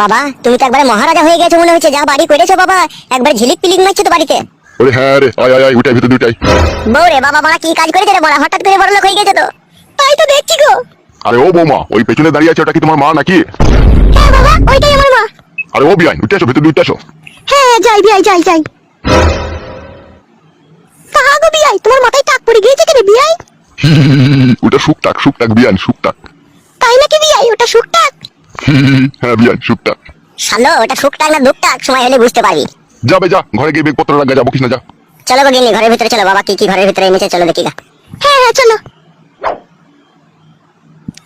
বাবা তুমি তো একবারে মহারাজা হয়ে গেছো মনে হচ্ছে, যা বাড়ি করেছো বাবা, একবার ঝিলিক পিলিক মারছো তো বাড়িতে। ওরে হ্যাঁ রে, আয় আয় আয়, উঠাই ভিতরে উঠাই। বউ রে বাবা, মারা কি কাজ করেছে রে বড়া, হঠাৎ করে বড় লোক হয়ে গেছে তো। তাই তো দেখছি গো। আরে ও বৌমা, ওই পেছনে দাঁড়িয়ে আছে ওটা কি তোমার মা নাকি? হ্যাঁ বাবা, ওইটাই আমার মা। আরে ও বিয়াই, উঠে আসো, ভিতরে উঠে আসো। হ্যাঁ যাই বিয়াই, যাই যাই। কাহা গো বিয়াই, তোমার মাথায় টাক পড়ে গিয়েছে কেন বিয়াই? ওটা শুকটাক বিয়ান, শুকটাক। তাই নাকি বিয়াই, ওটা শুকটাক? হ্যাঁ বিয়ান, শুকটাক। শালো ওটা শুকটাক না দুকটাক, সময় হলে বুঝতে পারবি। যাবে যা, ঘরে গিয়ে বেগপত্র লাগা, যাবো কিস না, যা। চলো গো গিন্নি, ঘরের ভিতরে চলো বাবা, কি কি ঘরের ভিতরে এনেছে চলো দেখি গা। হ্যাঁ হ্যাঁ চলো।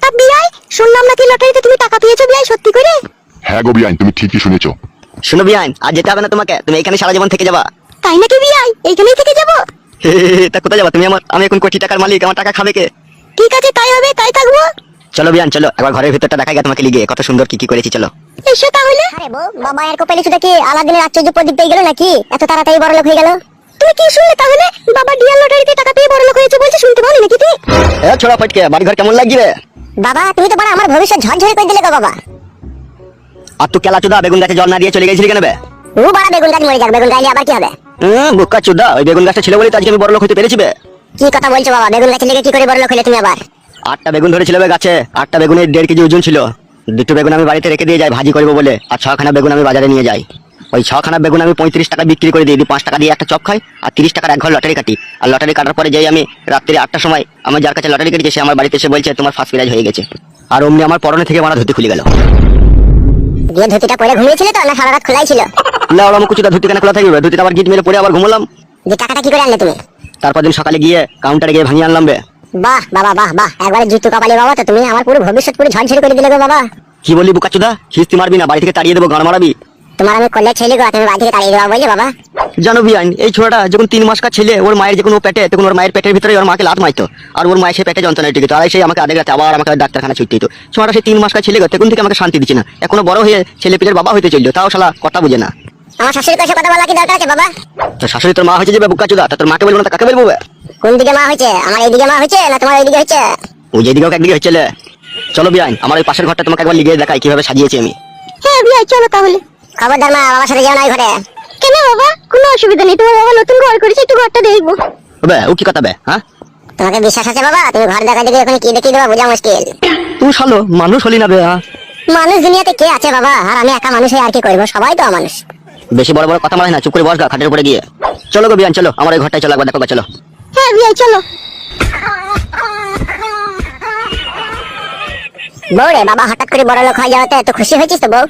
তা বিয়াই, শুনলাম নাকি লটারিতে তুমি টাকা পেয়েছো বিয়াই, সত্যি করে? হ্যাঁ গো বিয়ান, তুমি ঠিকই শুনেছো। শুনো বিয়ান, আজ যেতে হবে না তোমাকে, তুমি এখানে সারা জীবন থেকে যাবা। তাই নাকি বিয়াই, এইখানেই থেকে যাবো? তা কোথায় যাবা তুমি? আমি এখন কোটি টাকার মালিক, আমার টাকা খাবে কে? ঠিক আছে তাই হবে, তাই থাকবো। চলো বিয়ান চলো, একবার ঘরের ভিতরটা দেখাই গা তোমাকে লিগে, কত সুন্দর কি কি করেছি, চলো। এসো তাহলে। আরে বউ, বাবা এর কপালে শুধু কি আলাদিনের আশ্চর্য প্রদীপ পেয়ে গেল নাকি, এত তাড়াতাড়ি বড় লোক হয়ে গেল? তুমি কি শুনলে তাহলে, বাবা ডিয়ার লটারিতে টাকা পেয়ে বড় লোক হয়েছে বলছে, শুনতে পাওনি নাকি তুই? এ ছোড়া ফটকে, বাড়ি ঘর কেমন লাগবে? বাবা তুমি তো বড় আমার ভবিষ্যৎ ঝরঝরে করে দিলে গো বাবা। আর তুই কেলা চুদা, বেগুন গাছে জল না দিয়ে চলে গেছিলি কেন বে? ও বড় বেগুন গাছ মরে যাক, বেগুন গাইলে আবার কি হবে? বুকা চুদা, ওই বেগুন গাছটা ছিল বলে তো আজকে আমি বড় লোক হতে পেরেছি বে। কি কথা বলছো বাবা, বেগুন গাছে লেগে কি করে বড় লোক হলে তুমি আবার? 8টা বেগুন ধরেছিল বে গাছে, 8টা বেগুনের 1.5 কেজি ওজন ছিল। 2টো বেগুন আমি বাড়িতে রেখে দিয়ে যাই ভাজি করবো বলে, আর 6খানা বেগুন আমি বাজারে নিয়ে যাই। ওই 6খানা বেগুন আমি 35 টাকা বিক্রি করে দিই, 5 টাকা দিয়ে একটা চপ খাই, আর 30 টাকার এক ঘর লটারি কাটি। আর লটারি কাটার পরে যাই আমি রাত্রি 8টার সময়, আমার যার কাছে লটারি কেটেছে সে আমার বাড়িতে এসে বলছে তোমার ফার্স্ট প্রাইজ হয়ে গেছে। আর অমনি আমার পরনে থেকে আমার ধুতি খুলে গেল। দিয়ে ধুতিটা পরে ঘুমিয়েছিলে তো, না সারা রাত খোলাই ছিল? না ওরা আমার কুচুটা ধুতি কেন খোলা থাকবে? ধুতিটা আবার গিট মেরে পরে আবার ঘুমলাম। যে টাকাটা কি করে আনলে তুমি? তারপর দিন সকালে গিয়ে কাউন্টারে গিয়ে ভাঙিয়ে আনলাম বে। বাহ বাবা বাহ বাহ, একবারে জুতু কপালে বাবা, তো তুমি আমার পুরো ভবিষ্যৎ পুরো ঝরঝরে করে দিলে গো বাবা। কি বললি বুকাচুদা, খিস্তি মারবি না, বাড়ি থেকে তাড়িয়ে দেবো, গান মারাবি। তোমার আমি করলে ছেলে গো, তুমি বাড়ি থেকে তাড়িয়ে দেওয়া বললে বাবা? জানো বিয়ান, এই ছোড়াটা যখন 3 মাস কার ছেলে, ওর মায়ের যখন ও পেটে, তখন ওর মায়ের পেটের ভিতরে ওর মাকে লাত মারতো, আর ওর মায়ের সে পেটে যন্ত্রণা টিকিত, আর সেই আমাকে আধে রাতে আবার আমাকে ডাক্তারখানা ছুটতে দিত। ছোড়াটা সেই 3 মাস কার ছেলে গো, তখন থেকে আমাকে শান্তি দিচ্ছে না, এখনো বড় হয়ে ছেলে পিলের বাবা হইতে চললো, তাও শালা কথা বুঝে না। আমার শাশুড়ির কাছে কথা বলা কি দরকার আছে বাবা? তো শাশুড়ি তোর মা হয়েছে যে বুকাচুদা, তা তোর মাকে বলবো না তা কাকে বলবো বে? কোন দিকে মা হয়েছে, আমার এইদিকে মা হয়েছে না তোমার এইদিকে হয়েছে? ওই যেদিকে হোক একদিকে হচ্ছে। চলো বিয়ান, আমার ওই পাশের ঘরটা তোমাকে একবার লিগিয়ে দেখাই কিভাবে সাজিয়েছি আমি। হ্যাঁ বিয়াই চলো তাহলে। খবরদার মা, বাবার সাথে যাও না ওই ঘরে। কেন বাবা, কোনো অসুবিধা নেই, তোমার বাবা নতুন ঘর করেছে, একটু ঘরটা দেখবো। বে ও কি কথা বে? হ্যাঁ তোমাকে বিশ্বাস আছে বাবা? তুমি ঘর দেখা দেখে ওখানে কি দেখিয়ে দেবা বোঝা মুশকিল। তুই শালো মানুষ হলি না বে? মানুষ দুনিয়াতে কে আছে বাবা, আর আমি একা মানুষ হয়ে আর কি করবো, সবাই তো মানুষ। বেশি বড় বড় কথা মারাই না, চুপ করে বস গা খাটের উপরে গিয়ে। চলো গো বিয়ান চলো, আমার এই ঘরটায় চলো, একবার দেখো গা, চলো। হ্যাঁ বিয়াই চলো। বউ রে বাবা, হঠাৎ করে বড় লোক হয়ে যাওয়াতে এত খুশি হয়েছিস তো বউ?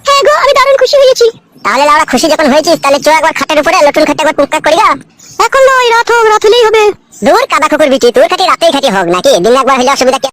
হ্যাঁ গো, আমি দারুণ খুশি হয়েছি। তাহলে লাউড়া খুশি যখন হয়েছিস, তাহলে চো একবার খাটের উপরে নতুন খাটে একবার টুকটাক করি গা। এখন নয়, রাত হোক, রাত হলেই হবে। দূর কাদা কুকুর বিটি, তোর খাটি রাতেই খাটি হোক নাকি, দিন একবার হলে অসুবিধা কি?